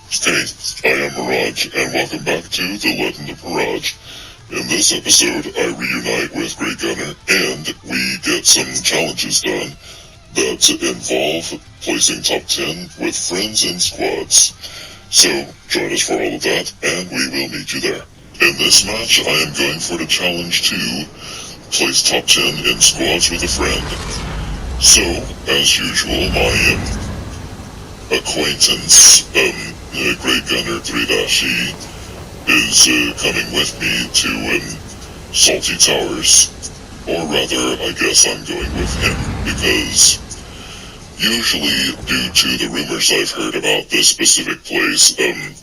Hey, I am Mirage, and welcome back to The Legend of Mirage. In this episode, I reunite with Greatgunner, and we get some challenges done that involve placing top 10 with friends and squads. So, join us for all of that, and we will meet you there. In this match, I am going for the challenge to place top 10 in squads with a friend. So, as usual, my acquaintance, Greatgunner 3-E is coming with me to Salty Towers, or rather, I guess I'm going with him, because usually, due to the rumors I've heard about this specific place, many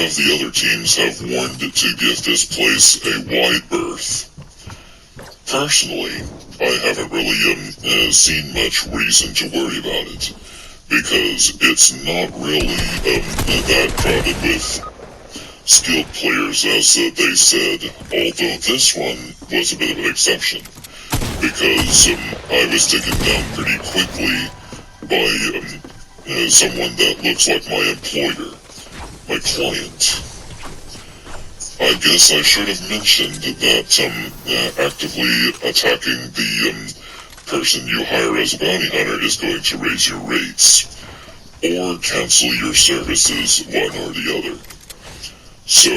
of the other teams have warned to give this place a wide berth. Personally, I haven't really seen much reason to worry about it, because it's not really that crowded with skilled players as they said, although this one was a bit of an exception, because I was taken down pretty quickly by someone that looks like my employer, my client. I guess I should have mentioned that actively attacking the person you hire as a bounty hunter is going to raise your rates, or cancel your services, one or the other. So,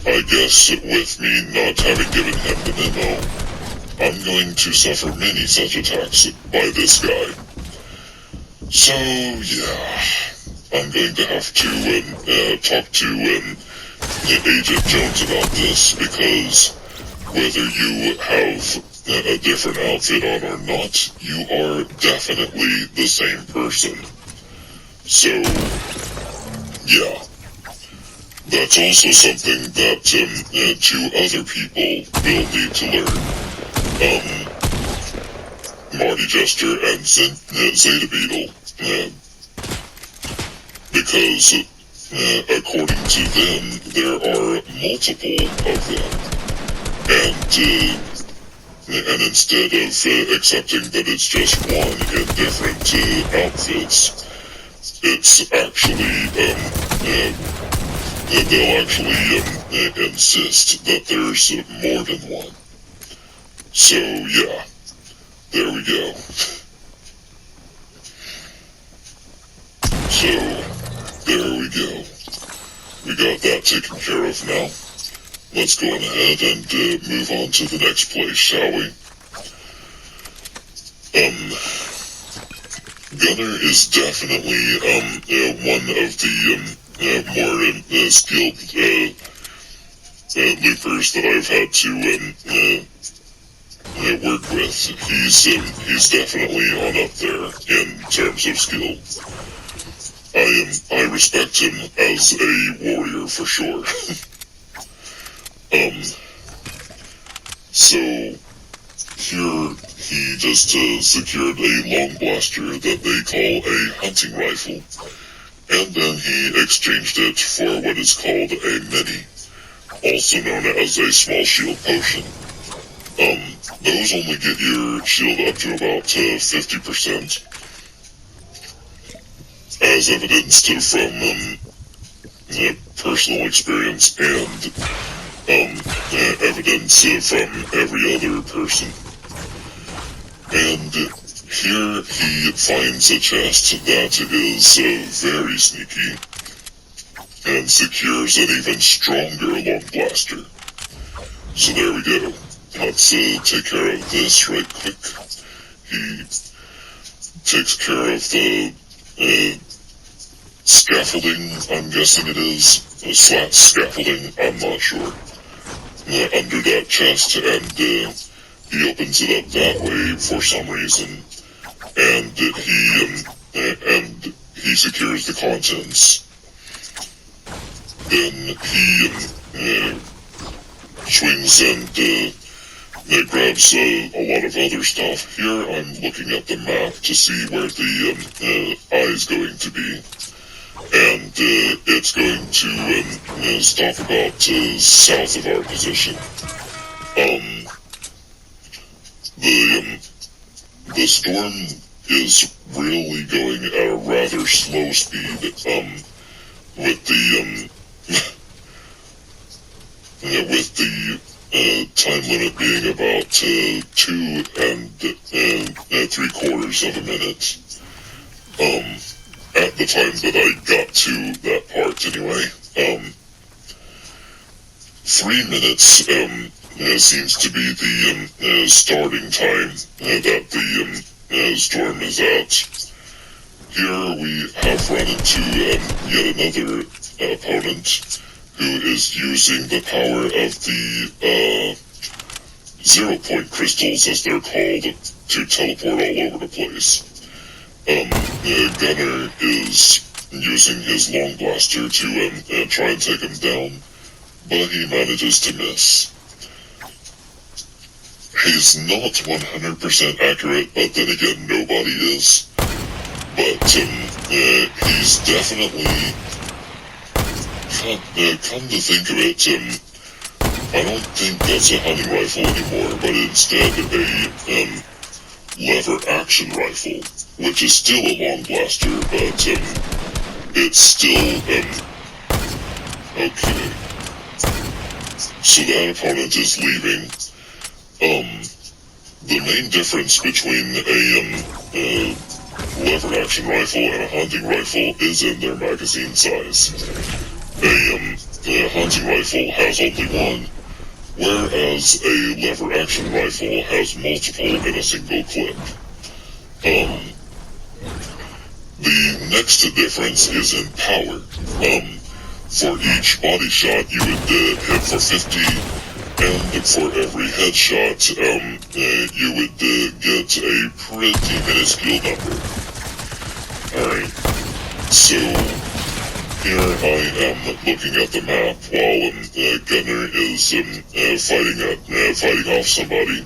I guess with me not having given him the memo, I'm going to suffer many such attacks by this guy. So, yeah, I'm going to have to talk to Agent Jones about this, because whether you have a different outfit on or not, you are definitely the same person. So, yeah. That's also something that two other people will need to learn. Marty Jester and Zeta Beetle. Because, according to them, there are multiple of them. And instead of accepting that it's just one in different outfits, it's actually, they'll actually insist that there's more than one. So, yeah, there we go. So, there we go. We got that taken care of now. Let's go on ahead and move on to the next place, shall we? Gunner is definitely one of the more skilled loopers that I've had to work with. He's definitely on up there in terms of skill. I respect him as a warrior for sure. So here he just secured a long blaster that they call a hunting rifle, and then he exchanged it for what is called a mini, also known as a small shield potion. Those only get your shield up to about 50%, as evidenced from personal experience and evidence from every other person. And here he finds a chest that is very sneaky and secures an even stronger long blaster. So there we go. Let's take care of this right quick. He takes care of the scaffolding, I'm guessing it is. Scaffolding, I'm not sure. Under that chest, and he opens it up that way for some reason. And he secures the contents. Then he swings and grabs a lot of other stuff. Here I'm looking at the map to see where the eye is going to be. And it's going to stop about south of our position. The storm is really going at a rather slow speed, with the, with the time limit being about 2 3/4 of a minute. At the time that I got to that part anyway. 3 minutes seems to be the starting time that the storm is at. Here we have run into yet another opponent who is using the power of the 0-point crystals, as they're called, to teleport all over the place. Gunner is using his long blaster to try and take him down, but he manages to miss. He's not 100% accurate, but then again, nobody is. But he's definitely, come to think of it, I don't think that's a hunting rifle anymore, but instead a lever action rifle, which is still a long blaster, but it's still, okay. So that opponent is leaving. The main difference between a lever action rifle and a hunting rifle is in their magazine size. A hunting rifle has only one, whereas a lever action rifle has multiple in a single clip. The next difference is in power. For each body shot you would hit for 50, and for every headshot you would get a pretty minuscule number. Alright, so here I am looking at the map while Gunner is fighting off somebody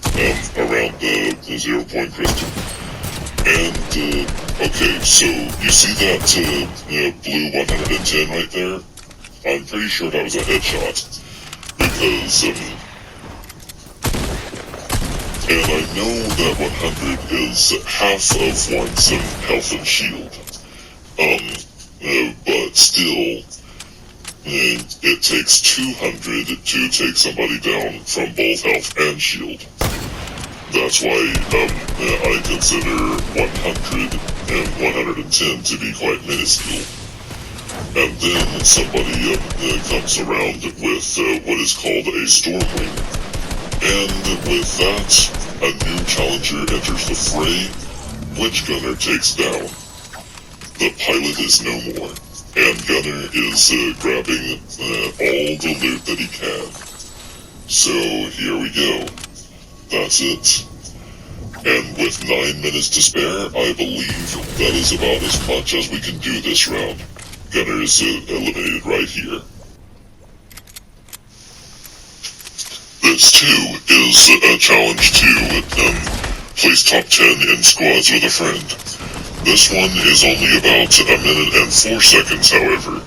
around the 0-point crystal. And okay, so you see that blue 110 right there? I'm pretty sure that was a headshot, because and I know that 100 is half of one's health and shield. But still, it takes 200 to take somebody down from both health and shield. That's why I consider 100 and 110 to be quite minuscule. And then somebody comes around with what is called a Stormwing. And with that, a new challenger enters the fray, which Gunner takes down. The pilot is no more, and Gunner is grabbing all the loot that he can. So here we go. That's it. And with 9 minutes to spare, I believe that is about as much as we can do this round. Gunner is eliminated right here. This too is a challenge to place top 10 in squads with a friend. This one is only about 1 minute and 4 seconds, however.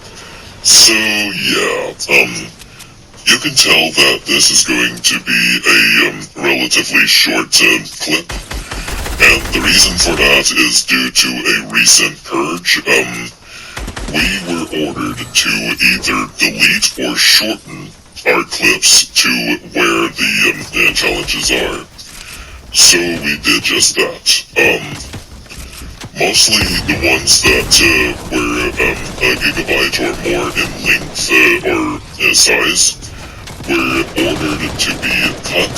So yeah, you can tell that this is going to be a relatively short clip. And the reason for that is due to a recent purge. We were ordered to either delete or shorten our clips to where the challenges are. So we did just that. Mostly the ones that were a gigabyte or more in length or size were ordered to be cut,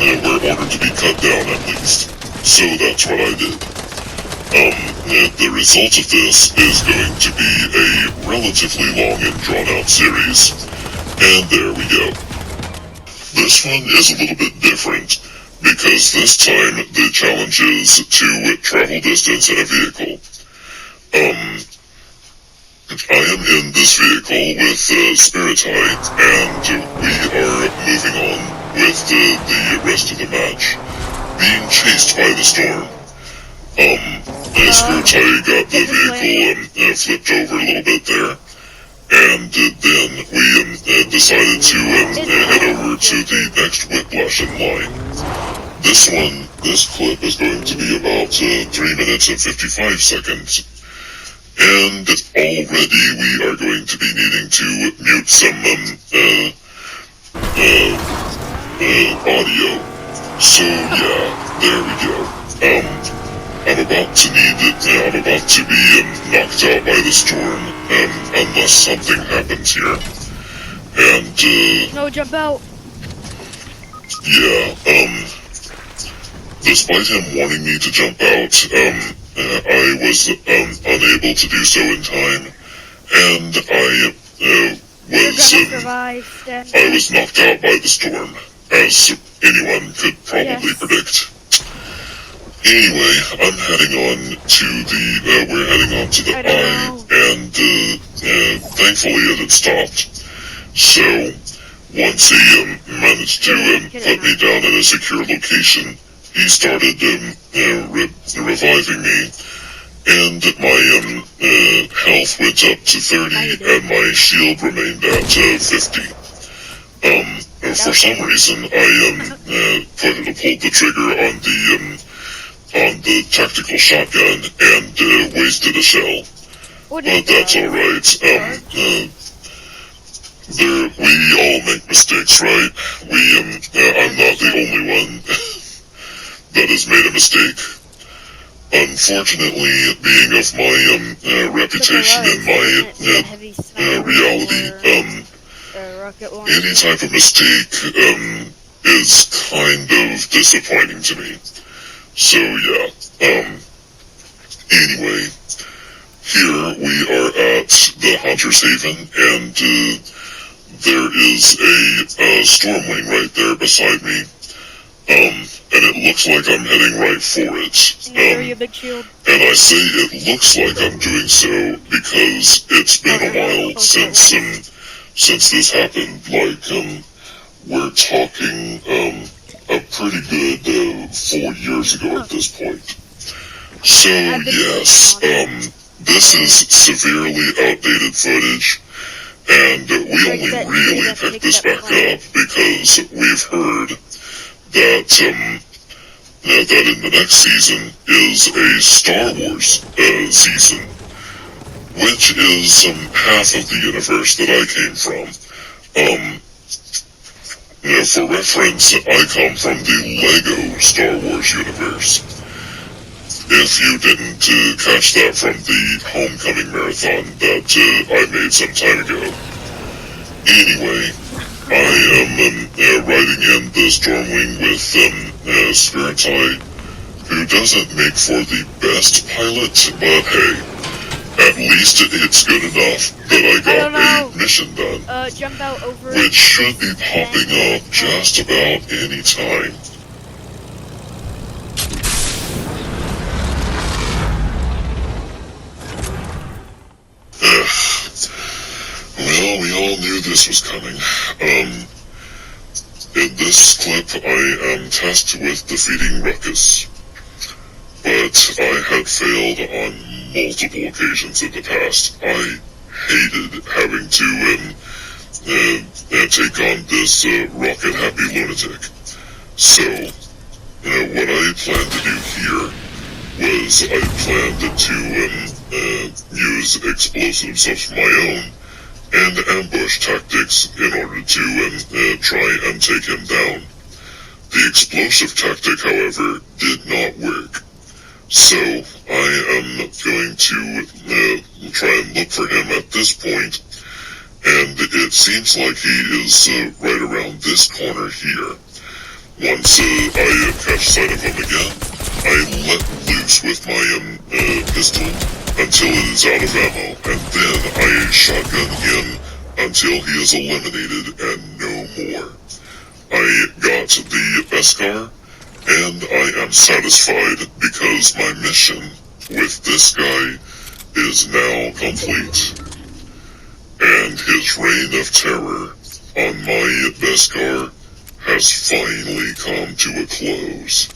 and were ordered to be cut down at least. So that's what I did. The result of this is going to be a relatively long and drawn-out series. And there we go. This one is a little bit different, because this time the challenge is to travel distance in a vehicle. I am in this vehicle with Spiritai, and we are moving on with the rest of the match, being chased by the storm. Spiritai got the vehicle flipped over a little bit there, and then we decided to head over to the next whiplash in line. This one This clip is going to be about 3 minutes and 55 seconds. And already we are going to be needing to mute some audio. So yeah, there we go. I'm about to be knocked out by the storm, unless something happens here. And no, jump out. Yeah, despite him wanting me to jump out, I was unable to do so in time, and I was knocked out by the storm, as anyone could probably predict. Anyway, we're heading on to the Eye, and thankfully it had stopped. So, once he managed to put me down in a secure location, he started reviving me, and my health went up to 30, and my shield remained at 50. For some reason, I pulled the trigger on the tactical shotgun and wasted a shell. But that's alright. We all make mistakes, right? I'm not the only one that has made a mistake. Unfortunately, being of my reputation and my reality, any type of mistake is kind of disappointing to me. So yeah, anyway, here we are at the Hunter's Haven, and there is a Stormwing right there beside me, and it looks like I'm heading right for it. And I say it looks like I'm doing so because it's been a while since this happened. Like, we're talking a pretty good 4 years ago at this point. So yes, this is severely outdated footage. And we only really picked this back up because we've heard that that in the next season is a Star Wars season, which is half of the universe that I came from. For reference, I come from the Lego Star Wars universe. If you didn't catch that from the Homecoming Marathon that I made some time ago. Anyway, I am riding in the Stormwing with Spiritai, who doesn't make for the best pilot, but hey, at least it's good enough that I got a mission done, jump out over which should be popping up just about any time. Well, we all knew this was coming. In this clip, I am tasked with defeating Ruckus, but I had failed on multiple occasions in the past. I hated having to take on this rocket-happy lunatic. So, what I planned to do here was I planned to use explosives of my own and ambush tactics in order to try and take him down. The explosive tactic, however, did not work. So I am going to try and look for him at this point, and it seems like he is right around this corner here. Once I catch sight of him again, I let loose with my pistol until it is out of ammo, and then I shotgun him until he is eliminated and no more. I got the Beskar, and I am satisfied because my mission with this guy is now complete. And his reign of terror on my Beskar has finally come to a close.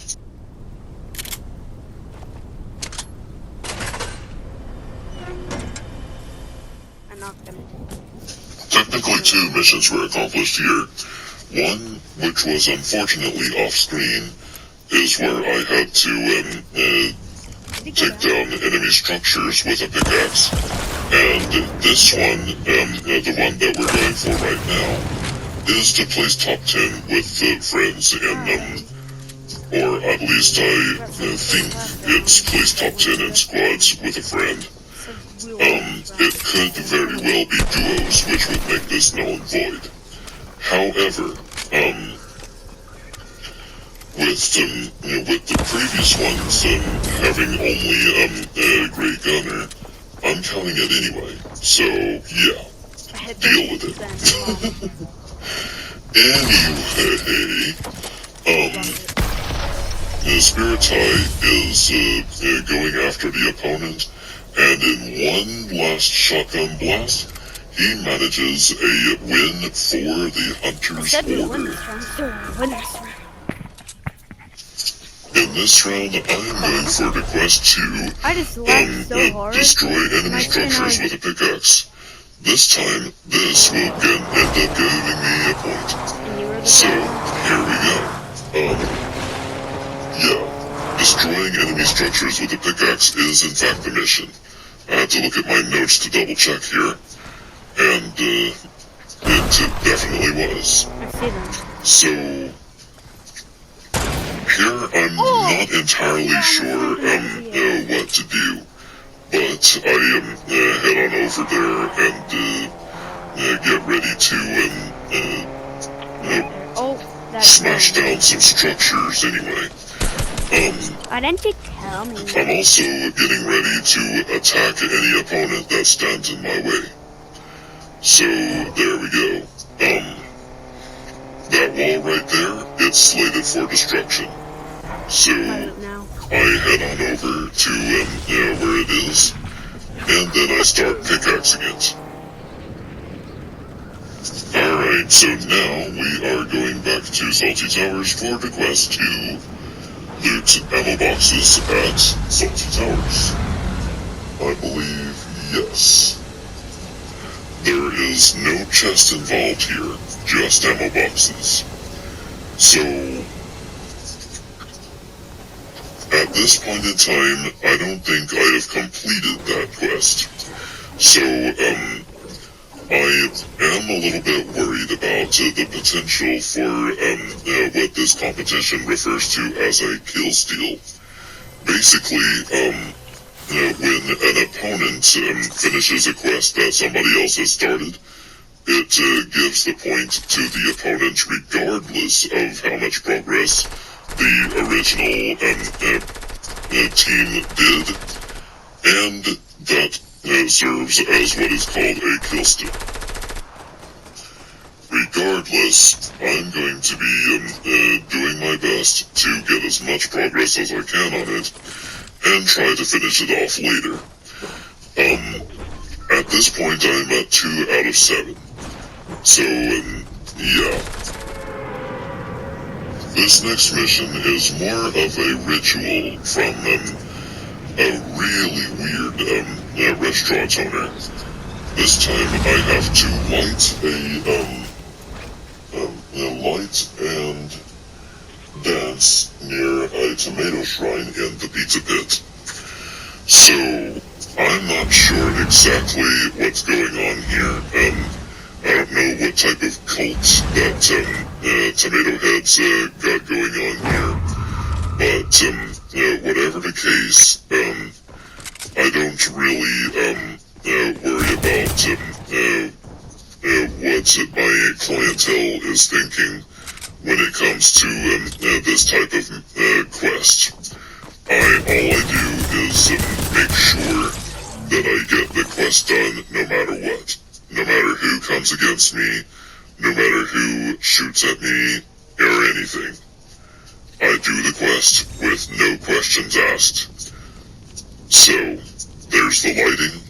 Technically 2 missions were accomplished here. One, which was unfortunately off-screen, is where I had to take down enemy structures with a pickaxe. And this one, the one that we're going for right now, is to place top 10 with friends in, or at least I think it's place top 10 in squads with a friend. It could very well be duos, which would make this null and void. However, with the previous ones having only a Greatgunner, I'm counting it anyway. So yeah, deal with it. Anyway, Spiritai is going after the opponent, and in one last shotgun blast, he manages a win for the Hunter's Order. In this round, I'm going for the quest to destroy enemy structures with a pickaxe. This time, this will end up giving me a point. So, here we go. Yeah, destroying enemy structures with a pickaxe is in fact the mission. I had to look at my notes to double check here, and it definitely was. I see them. So, here I'm not entirely sure what to do, but I head on over there and get ready to smash down some structures anyway. Why didn't you tell me? I'm also getting ready to attack any opponent that stands in my way. So there we go. That wall right there, it's slated for destruction. So, I head on over to where it is, and then I start pickaxing it. Alright, so now we are going back to Salty Towers for the quest to loot ammo boxes at Salty Towers. I believe yes. There is no chest involved here, just ammo boxes. So, at this point in time, I don't think I have completed that quest. So, I am a little bit worried about the potential for what this competition refers to as a kill steal. Basically, when an opponent finishes a quest that somebody else has started, it gives the point to the opponent regardless of how much progress the original team did, and that serves as what is called a kill steal. Regardless, I'm going to be doing my best to get as much progress as I can on it, and try to finish it off later. At this point I'm at 2 out of 7. So, yeah. This next mission is more of a ritual from a really weird restaurant owner. This time I have to light and dance near a tomato shrine in the pizza pit. So, I'm not sure exactly what's going on here. I don't know what type of cult that Tomato Head's got going on here, but whatever the case, I don't really worry about what my clientele is thinking when it comes to this type of quest. All I do is make sure that I get the quest done no matter what. No matter who comes against me, no matter who shoots at me, or anything. I do the quest with no questions asked. So, there's the lighting,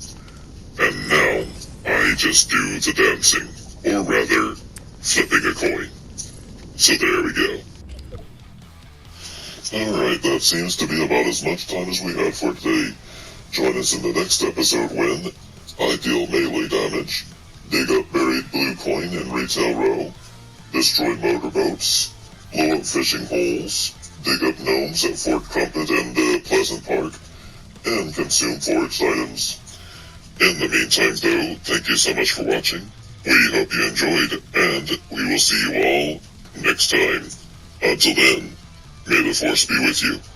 and now I just do the dancing, or rather, flipping a coin. So there we go. Alright, that seems to be about as much time as we have for today. Join us in the next episode when I deal melee damage, dig up buried blue coin in retail row, destroy motorboats, blow up fishing holes, dig up gnomes at Fort Crumpet and Pleasant Park, and consume foraged items. In the meantime, though, thank you so much for watching. We hope you enjoyed, and we will see you all next time. Until then, may the Force be with you.